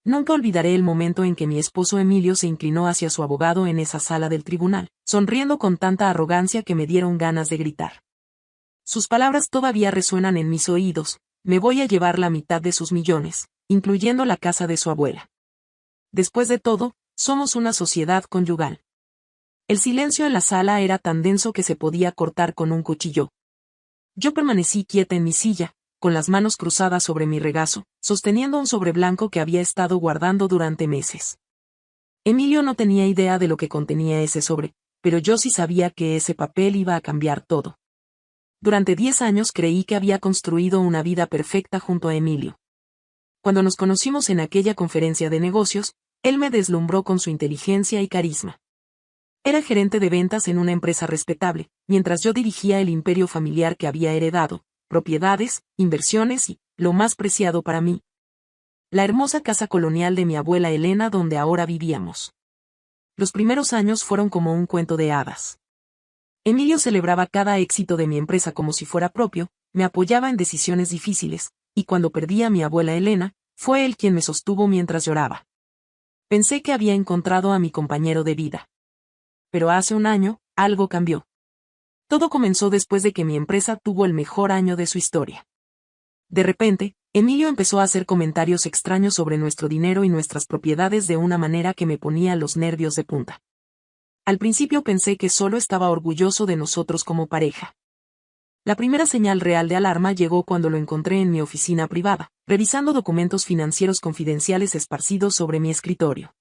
Nunca olvidaré el momento en que mi esposo Emilio se inclinó hacia su abogado en esa sala del tribunal, sonriendo con tanta arrogancia que me dieron ganas de gritar. Sus palabras todavía resuenan en mis oídos: me voy a llevar la mitad de sus millones, incluyendo la casa de su abuela. Después de todo, somos una sociedad conyugal. El silencio en la sala era tan denso que se podía cortar con un cuchillo. Yo permanecí quieta en mi silla, con las manos cruzadas sobre mi regazo, sosteniendo un sobre blanco que había estado guardando durante meses. Emilio no tenía idea de lo que contenía ese sobre, pero yo sí sabía que ese papel iba a cambiar todo. Durante 10 años creí que había construido una vida perfecta junto a Emilio. Cuando nos conocimos en aquella conferencia de negocios, él me deslumbró con su inteligencia y carisma. Era gerente de ventas en una empresa respetable, mientras yo dirigía el imperio familiar que había heredado, propiedades, inversiones y, lo más preciado para mí, la hermosa casa colonial de mi abuela Elena donde ahora vivíamos. Los primeros años fueron como un cuento de hadas. Emilio celebraba cada éxito de mi empresa como si fuera propio, me apoyaba en decisiones difíciles, y cuando perdí a mi abuela Elena, fue él quien me sostuvo mientras lloraba. Pensé que había encontrado a mi compañero de vida. Pero hace un año, algo cambió. Todo comenzó después de que mi empresa tuvo el mejor año de su historia. De repente, Emilio empezó a hacer comentarios extraños sobre nuestro dinero y nuestras propiedades de una manera que me ponía los nervios de punta. Al principio pensé que solo estaba orgulloso de nosotros como pareja. La primera señal real de alarma llegó cuando lo encontré en mi oficina privada, revisando documentos financieros confidenciales esparcidos sobre mi escritorio.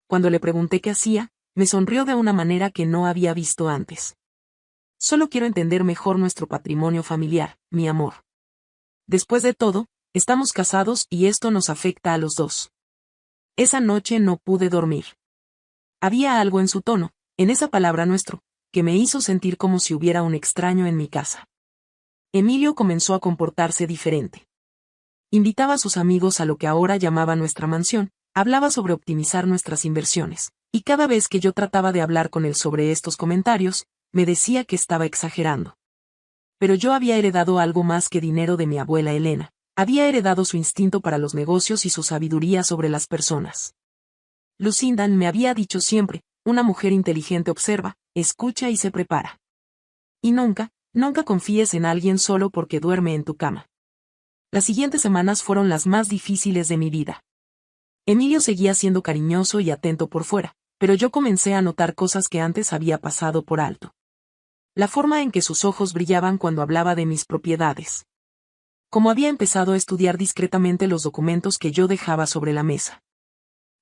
Cuando le pregunté qué hacía, me sonrió de una manera que no había visto antes. Solo quiero entender mejor nuestro patrimonio familiar, mi amor. Después de todo, estamos casados y esto nos afecta a los dos. Esa noche no pude dormir. Había algo en su tono, en esa palabra nuestro, que me hizo sentir como si hubiera un extraño en mi casa. Emilio comenzó a comportarse diferente. Invitaba a sus amigos a lo que ahora llamaba nuestra mansión, hablaba sobre optimizar nuestras inversiones, y cada vez que yo trataba de hablar con él sobre estos comentarios, me decía que estaba exagerando. Pero yo había heredado algo más que dinero de mi abuela Elena, había heredado su instinto para los negocios y su sabiduría sobre las personas. Lucinda me había dicho siempre: una mujer inteligente observa, escucha y se prepara. Y nunca confíes en alguien solo porque duerme en tu cama. Las siguientes semanas fueron las más difíciles de mi vida. Emilio seguía siendo cariñoso y atento por fuera, pero yo comencé a notar cosas que antes había pasado por alto. La forma en que sus ojos brillaban cuando hablaba de mis propiedades. Como había empezado a estudiar discretamente los documentos que yo dejaba sobre la mesa.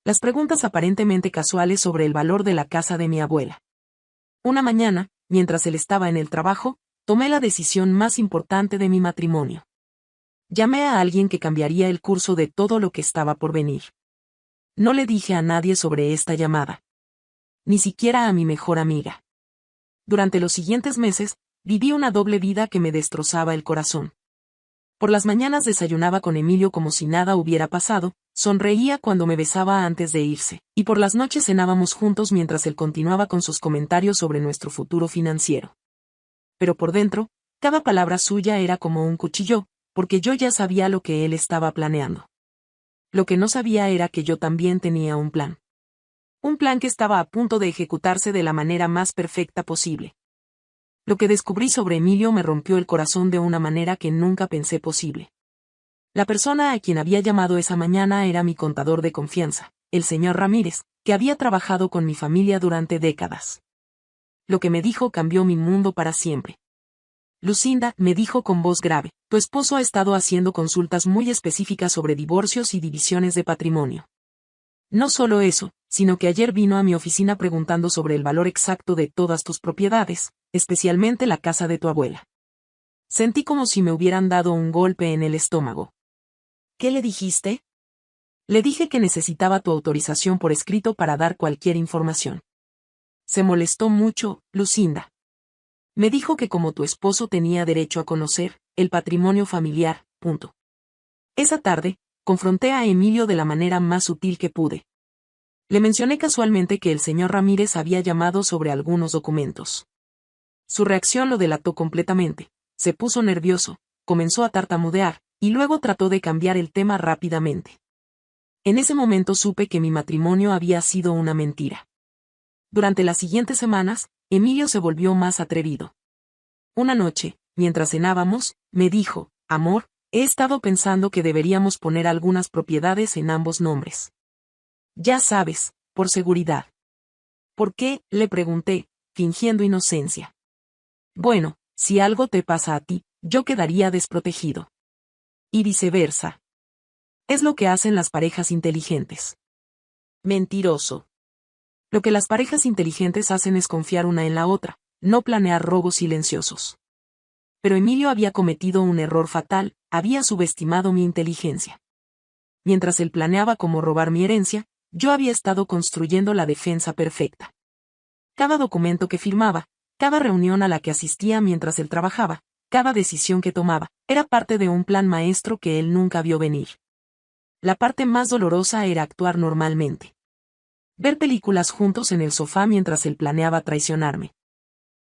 Las preguntas aparentemente casuales sobre el valor de la casa de mi abuela. Una mañana, mientras él estaba en el trabajo, tomé la decisión más importante de mi matrimonio. Llamé a alguien que cambiaría el curso de todo lo que estaba por venir. No le dije a nadie sobre esta llamada. Ni siquiera a mi mejor amiga. Durante los siguientes meses, viví una doble vida que me destrozaba el corazón. Por las mañanas desayunaba con Emilio como si nada hubiera pasado, sonreía cuando me besaba antes de irse, y por las noches cenábamos juntos mientras él continuaba con sus comentarios sobre nuestro futuro financiero. Pero por dentro, cada palabra suya era como un cuchillo, porque yo ya sabía lo que él estaba planeando. Lo que no sabía era que yo también tenía un plan. Un plan que estaba a punto de ejecutarse de la manera más perfecta posible. Lo que descubrí sobre Emilio me rompió el corazón de una manera que nunca pensé posible. La persona a quien había llamado esa mañana era mi contador de confianza, el señor Ramírez, que había trabajado con mi familia durante décadas. Lo que me dijo cambió mi mundo para siempre. Lucinda, me dijo con voz grave, tu esposo ha estado haciendo consultas muy específicas sobre divorcios y divisiones de patrimonio. No solo eso, sino que ayer vino a mi oficina preguntando sobre el valor exacto de todas tus propiedades, especialmente la casa de tu abuela. Sentí como si me hubieran dado un golpe en el estómago. ¿Qué le dijiste? Le dije que necesitaba tu autorización por escrito para dar cualquier información. Se molestó mucho, Lucinda. Me dijo que como tu esposo tenía derecho a conocer el patrimonio familiar, punto. Esa tarde, confronté a Emilio de la manera más sutil que pude. Le mencioné casualmente que el señor Ramírez había llamado sobre algunos documentos. Su reacción lo delató completamente. Se puso nervioso, comenzó a tartamudear, y luego trató de cambiar el tema rápidamente. En ese momento supe que mi matrimonio había sido una mentira. Durante las siguientes semanas, Emilio se volvió más atrevido. Una noche, mientras cenábamos, me dijo: amor, he estado pensando que deberíamos poner algunas propiedades en ambos nombres. Ya sabes, por seguridad. ¿Por qué?, le pregunté, fingiendo inocencia. Bueno, si algo te pasa a ti, yo quedaría desprotegido. Y viceversa. Es lo que hacen las parejas inteligentes. Mentiroso. Lo que las parejas inteligentes hacen es confiar una en la otra, no planear robos silenciosos. Pero Emilio había cometido un error fatal, había subestimado mi inteligencia. Mientras él planeaba cómo robar mi herencia, yo había estado construyendo la defensa perfecta. Cada documento que firmaba, cada reunión a la que asistía mientras él trabajaba, cada decisión que tomaba, era parte de un plan maestro que él nunca vio venir. La parte más dolorosa era actuar normalmente. Ver películas juntos en el sofá mientras él planeaba traicionarme.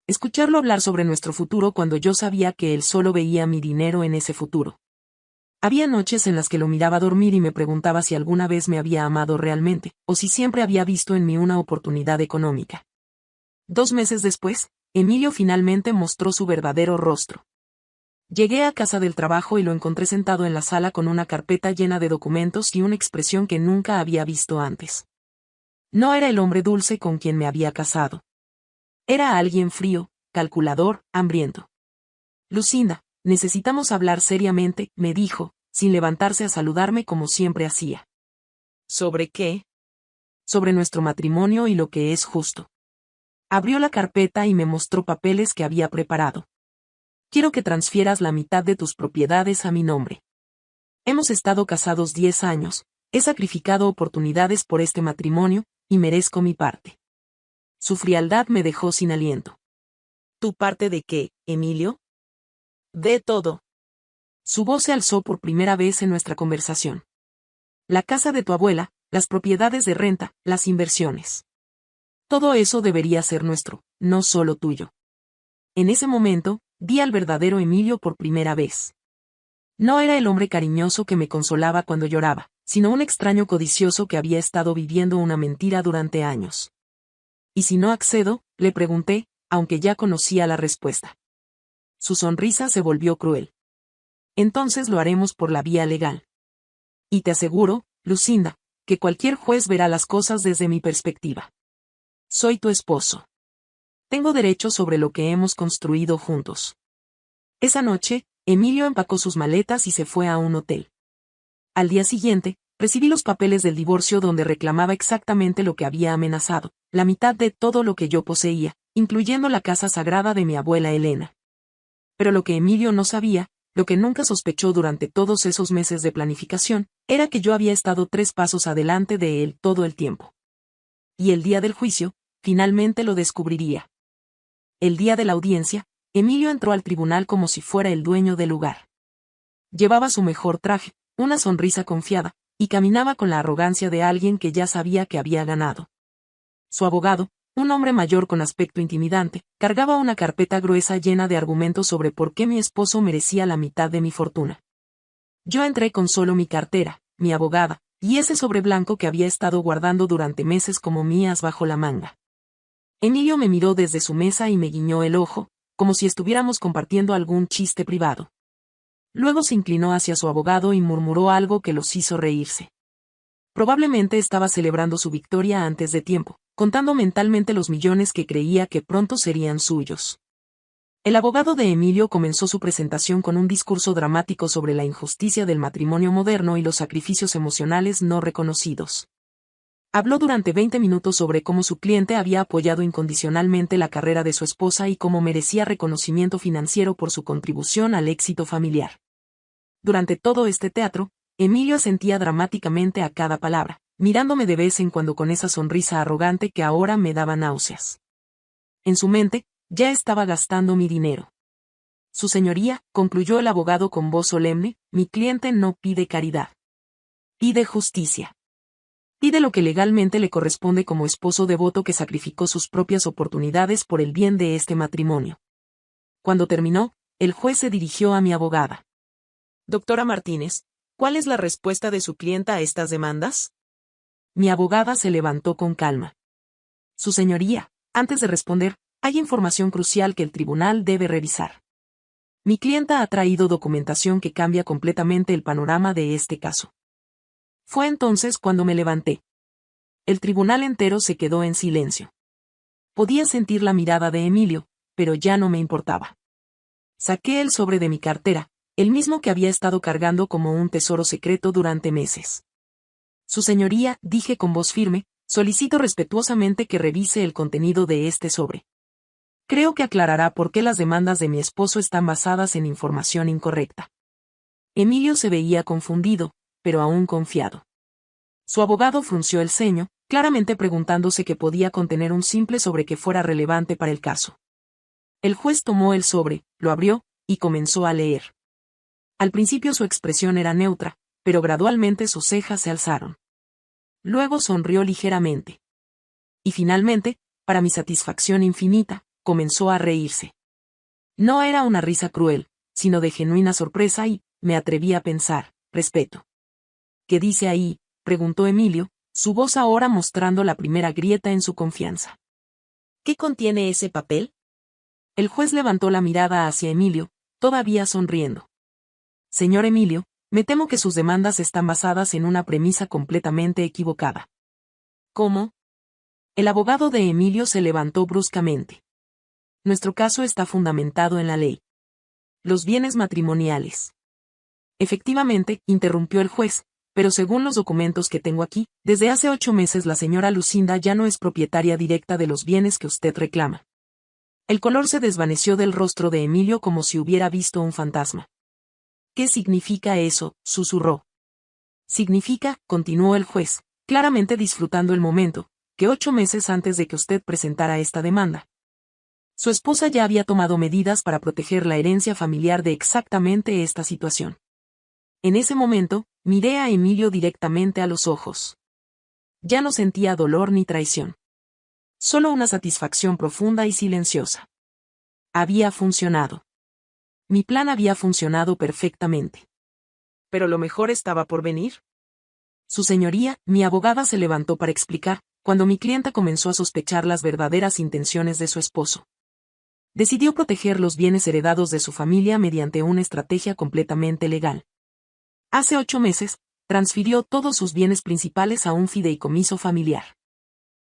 Escucharlo hablar sobre nuestro futuro cuando yo sabía que él solo veía mi dinero en ese futuro. Había noches en las que lo miraba dormir y me preguntaba si alguna vez me había amado realmente, o si siempre había visto en mí una oportunidad económica. 2 meses después, Emilio finalmente mostró su verdadero rostro. Llegué a casa del trabajo y lo encontré sentado en la sala con una carpeta llena de documentos y una expresión que nunca había visto antes. No era el hombre dulce con quien me había casado. Era alguien frío, calculador, hambriento. Lucinda, necesitamos hablar seriamente, me dijo, sin levantarse a saludarme como siempre hacía. ¿Sobre qué? Sobre nuestro matrimonio y lo que es justo. Abrió la carpeta y me mostró papeles que había preparado. Quiero que transfieras la mitad de tus propiedades a mi nombre. Hemos estado casados 10 años, he sacrificado oportunidades por este matrimonio, y merezco mi parte. Su frialdad me dejó sin aliento. ¿Tu parte de qué, Emilio? De todo. Su voz se alzó por primera vez en nuestra conversación. La casa de tu abuela, las propiedades de renta, las inversiones. Todo eso debería ser nuestro, no solo tuyo. En ese momento, vi al verdadero Emilio por primera vez. No era el hombre cariñoso que me consolaba cuando lloraba, sino un extraño codicioso que había estado viviendo una mentira durante años. ¿Y si no accedo?, le pregunté, aunque ya conocía la respuesta. Su sonrisa se volvió cruel. Entonces lo haremos por la vía legal. Y te aseguro, Lucinda, que cualquier juez verá las cosas desde mi perspectiva. Soy tu esposo. Tengo derecho sobre lo que hemos construido juntos. Esa noche, Emilio empacó sus maletas y se fue a un hotel. Al día siguiente, recibí los papeles del divorcio donde reclamaba exactamente lo que había amenazado, la mitad de todo lo que yo poseía, incluyendo la casa sagrada de mi abuela Elena. Pero lo que Emilio no sabía, lo que nunca sospechó durante todos esos meses de planificación, era que yo había estado 3 pasos adelante de él todo el tiempo. Y el día del juicio, finalmente lo descubriría. El día de la audiencia, Emilio entró al tribunal como si fuera el dueño del lugar. Llevaba su mejor traje, una sonrisa confiada, y caminaba con la arrogancia de alguien que ya sabía que había ganado. Su abogado, un hombre mayor con aspecto intimidante, cargaba una carpeta gruesa llena de argumentos sobre por qué mi esposo merecía la mitad de mi fortuna. Yo entré con solo mi cartera, mi abogada, y ese sobre blanco que había estado guardando durante meses como mías bajo la manga. Emilio me miró desde su mesa y me guiñó el ojo, como si estuviéramos compartiendo algún chiste privado. Luego se inclinó hacia su abogado y murmuró algo que los hizo reírse. Probablemente estaba celebrando su victoria antes de tiempo, contando mentalmente los millones que creía que pronto serían suyos. El abogado de Emilio comenzó su presentación con un discurso dramático sobre la injusticia del matrimonio moderno y los sacrificios emocionales no reconocidos. Habló durante 20 minutos sobre cómo su cliente había apoyado incondicionalmente la carrera de su esposa y cómo merecía reconocimiento financiero por su contribución al éxito familiar. Durante todo este teatro, Emilio asentía dramáticamente a cada palabra, mirándome de vez en cuando con esa sonrisa arrogante que ahora me daba náuseas. En su mente, ya estaba gastando mi dinero. Su señoría, concluyó el abogado con voz solemne, mi cliente no pide caridad. Pide justicia. Pide lo que legalmente le corresponde como esposo devoto que sacrificó sus propias oportunidades por el bien de este matrimonio. Cuando terminó, el juez se dirigió a mi abogada. Doctora Martínez, ¿Cuál es la respuesta de su clienta a estas demandas? Mi abogada se levantó con calma. Su señoría, antes de responder, hay información crucial que el tribunal debe revisar. Mi clienta ha traído documentación que cambia completamente el panorama de este caso. Fue entonces cuando me levanté. El tribunal entero se quedó en silencio. Podía sentir la mirada de Emilio, pero ya no me importaba. Saqué el sobre de mi cartera, el mismo que había estado cargando como un tesoro secreto durante meses. Su señoría, dije con voz firme, solicito respetuosamente que revise el contenido de este sobre. Creo que aclarará por qué las demandas de mi esposo están basadas en información incorrecta. Emilio se veía confundido, pero aún confiado. Su abogado frunció el ceño, claramente preguntándose qué podía contener un simple sobre que fuera relevante para el caso. El juez tomó el sobre, lo abrió, y comenzó a leer. Al principio su expresión era neutra, pero gradualmente sus cejas se alzaron. Luego sonrió ligeramente. Y finalmente, para mi satisfacción infinita, comenzó a reírse. No era una risa cruel, sino de genuina sorpresa y, me atreví a pensar, respeto. ¿Qué dice ahí?, preguntó Emilio, su voz ahora mostrando la primera grieta en su confianza. ¿Qué contiene ese papel? El juez levantó la mirada hacia Emilio, todavía sonriendo. Señor Emilio, me temo que sus demandas están basadas en una premisa completamente equivocada. ¿Cómo? El abogado de Emilio se levantó bruscamente. Nuestro caso está fundamentado en la ley. Los bienes matrimoniales. Efectivamente, interrumpió el juez, pero según los documentos que tengo aquí, desde hace 8 meses la señora Lucinda ya no es propietaria directa de los bienes que usted reclama. El color se desvaneció del rostro de Emilio como si hubiera visto un fantasma. ¿Qué significa eso?, susurró. Significa, continuó el juez, claramente disfrutando el momento, que 8 meses antes de que usted presentara esta demanda, su esposa ya había tomado medidas para proteger la herencia familiar de exactamente esta situación. En ese momento, miré a Emilio directamente a los ojos. Ya no sentía dolor ni traición. Solo una satisfacción profunda y silenciosa. Había funcionado. Mi plan había funcionado perfectamente. ¿Pero lo mejor estaba por venir? Su señoría, mi abogada se levantó para explicar, cuando mi clienta comenzó a sospechar las verdaderas intenciones de su esposo. Decidió proteger los bienes heredados de su familia mediante una estrategia completamente legal. Hace 8 meses, transfirió todos sus bienes principales a un fideicomiso familiar.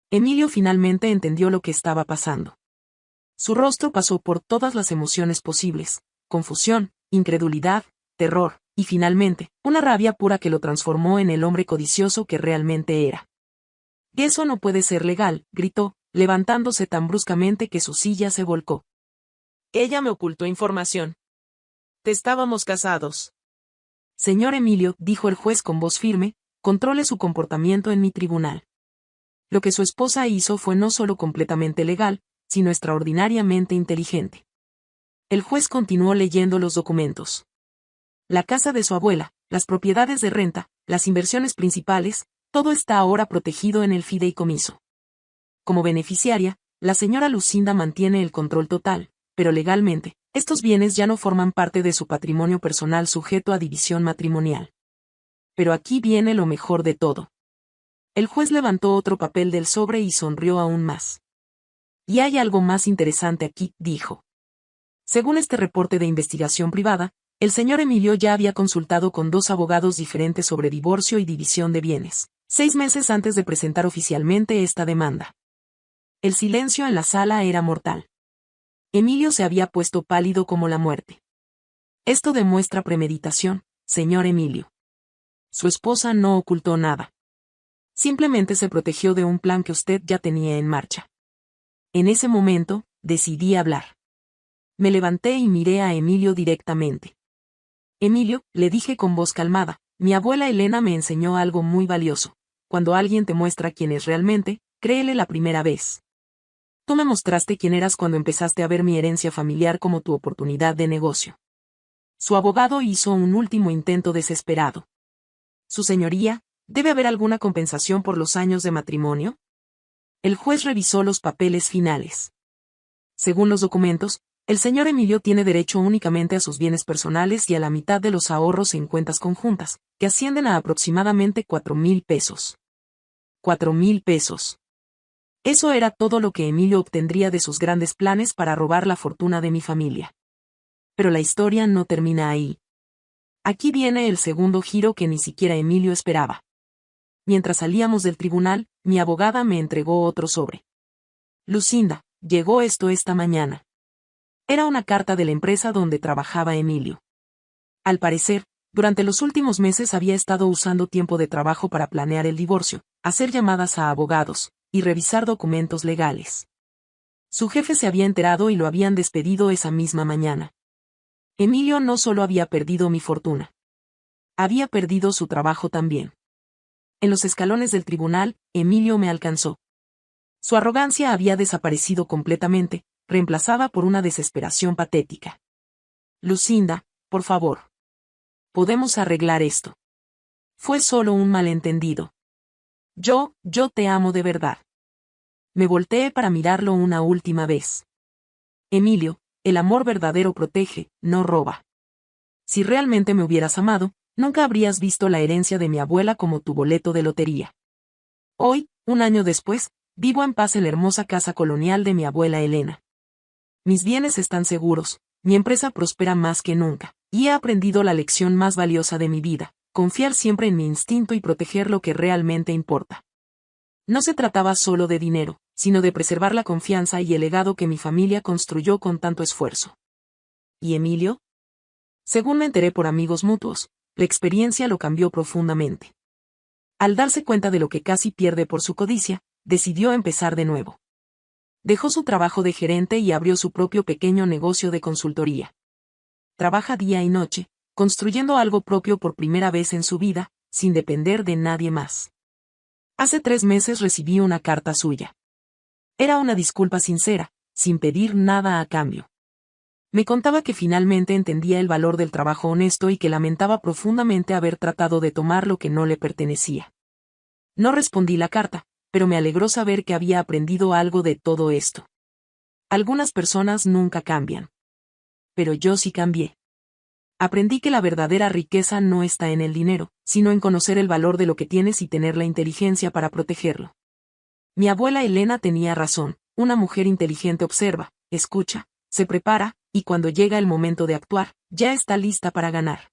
Emilio finalmente entendió lo que estaba pasando. Su rostro pasó por todas las emociones posibles: confusión, incredulidad, terror, y finalmente, una rabia pura que lo transformó en el hombre codicioso que realmente era. «Eso no puede ser legal», gritó, levantándose tan bruscamente que su silla se volcó. Ella me ocultó información. Estábamos casados. Señor Emilio, dijo el juez con voz firme, controle su comportamiento en mi tribunal. Lo que su esposa hizo fue no solo completamente legal, sino extraordinariamente inteligente. El juez continuó leyendo los documentos. La casa de su abuela, las propiedades de renta, las inversiones principales, todo está ahora protegido en el fideicomiso. Como beneficiaria, la señora Lucinda mantiene el control total, pero legalmente, estos bienes ya no forman parte de su patrimonio personal sujeto a división matrimonial. Pero aquí viene lo mejor de todo. El juez levantó otro papel del sobre y sonrió aún más. Y hay algo más interesante aquí, dijo. Según este reporte de investigación privada, el señor Emilio ya había consultado con 2 abogados diferentes sobre divorcio y división de bienes, 6 meses antes de presentar oficialmente esta demanda. El silencio en la sala era mortal. Emilio se había puesto pálido como la muerte. Esto demuestra premeditación, señor Emilio. Su esposa no ocultó nada. Simplemente se protegió de un plan que usted ya tenía en marcha. En ese momento, decidí hablar. Me levanté y miré a Emilio directamente. Emilio, le dije con voz calmada, mi abuela Elena me enseñó algo muy valioso. Cuando alguien te muestra quién es realmente, créele la primera vez. Tú me mostraste quién eras cuando empezaste a ver mi herencia familiar como tu oportunidad de negocio. Su abogado hizo un último intento desesperado. Su señoría, ¿debe haber alguna compensación por los años de matrimonio? El juez revisó los papeles finales. Según los documentos, El señor Emilio tiene derecho únicamente a sus bienes personales y a la mitad de los ahorros en cuentas conjuntas, que ascienden a aproximadamente 4,000 pesos. 4,000 pesos. Eso era todo lo que Emilio obtendría de sus grandes planes para robar la fortuna de mi familia. Pero la historia no termina ahí. Aquí viene el segundo giro que ni siquiera Emilio esperaba. Mientras salíamos del tribunal, mi abogada me entregó otro sobre. Lucinda, llegó esto esta mañana. Era una carta de la empresa donde trabajaba Emilio. Al parecer, durante los últimos meses había estado usando tiempo de trabajo para planear el divorcio, hacer llamadas a abogados, y revisar documentos legales. Su jefe se había enterado y lo habían despedido esa misma mañana. Emilio no solo había perdido mi fortuna. Había perdido su trabajo también. En los escalones del tribunal, Emilio me alcanzó. Su arrogancia había desaparecido completamente, reemplazada por una desesperación patética. Lucinda, por favor. Podemos arreglar esto. Fue solo un malentendido. Yo te amo de verdad. Me volteé para mirarlo una última vez. Emilio, el amor verdadero protege, no roba. Si realmente me hubieras amado, nunca habrías visto la herencia de mi abuela como tu boleto de lotería. Hoy, un año después, vivo en paz en la hermosa casa colonial de mi abuela Elena. Mis bienes están seguros, mi empresa prospera más que nunca, y he aprendido la lección más valiosa de mi vida, confiar siempre en mi instinto y proteger lo que realmente importa. No se trataba solo de dinero, sino de preservar la confianza y el legado que mi familia construyó con tanto esfuerzo. ¿Y Emilio? Según me enteré por amigos mutuos, la experiencia lo cambió profundamente. Al darse cuenta de lo que casi pierde por su codicia, decidió empezar de nuevo. Dejó su trabajo de gerente y abrió su propio pequeño negocio de consultoría. Trabaja día y noche, construyendo algo propio por primera vez en su vida, sin depender de nadie más. Hace 3 meses recibí una carta suya. Era una disculpa sincera, sin pedir nada a cambio. Me contaba que finalmente entendía el valor del trabajo honesto y que lamentaba profundamente haber tratado de tomar lo que no le pertenecía. No respondí la carta, pero me alegró saber que había aprendido algo de todo esto. Algunas personas nunca cambian. Pero yo sí cambié. Aprendí que la verdadera riqueza no está en el dinero, sino en conocer el valor de lo que tienes y tener la inteligencia para protegerlo. Mi abuela Elena tenía razón, una mujer inteligente observa, escucha, se prepara, y cuando llega el momento de actuar, ya está lista para ganar.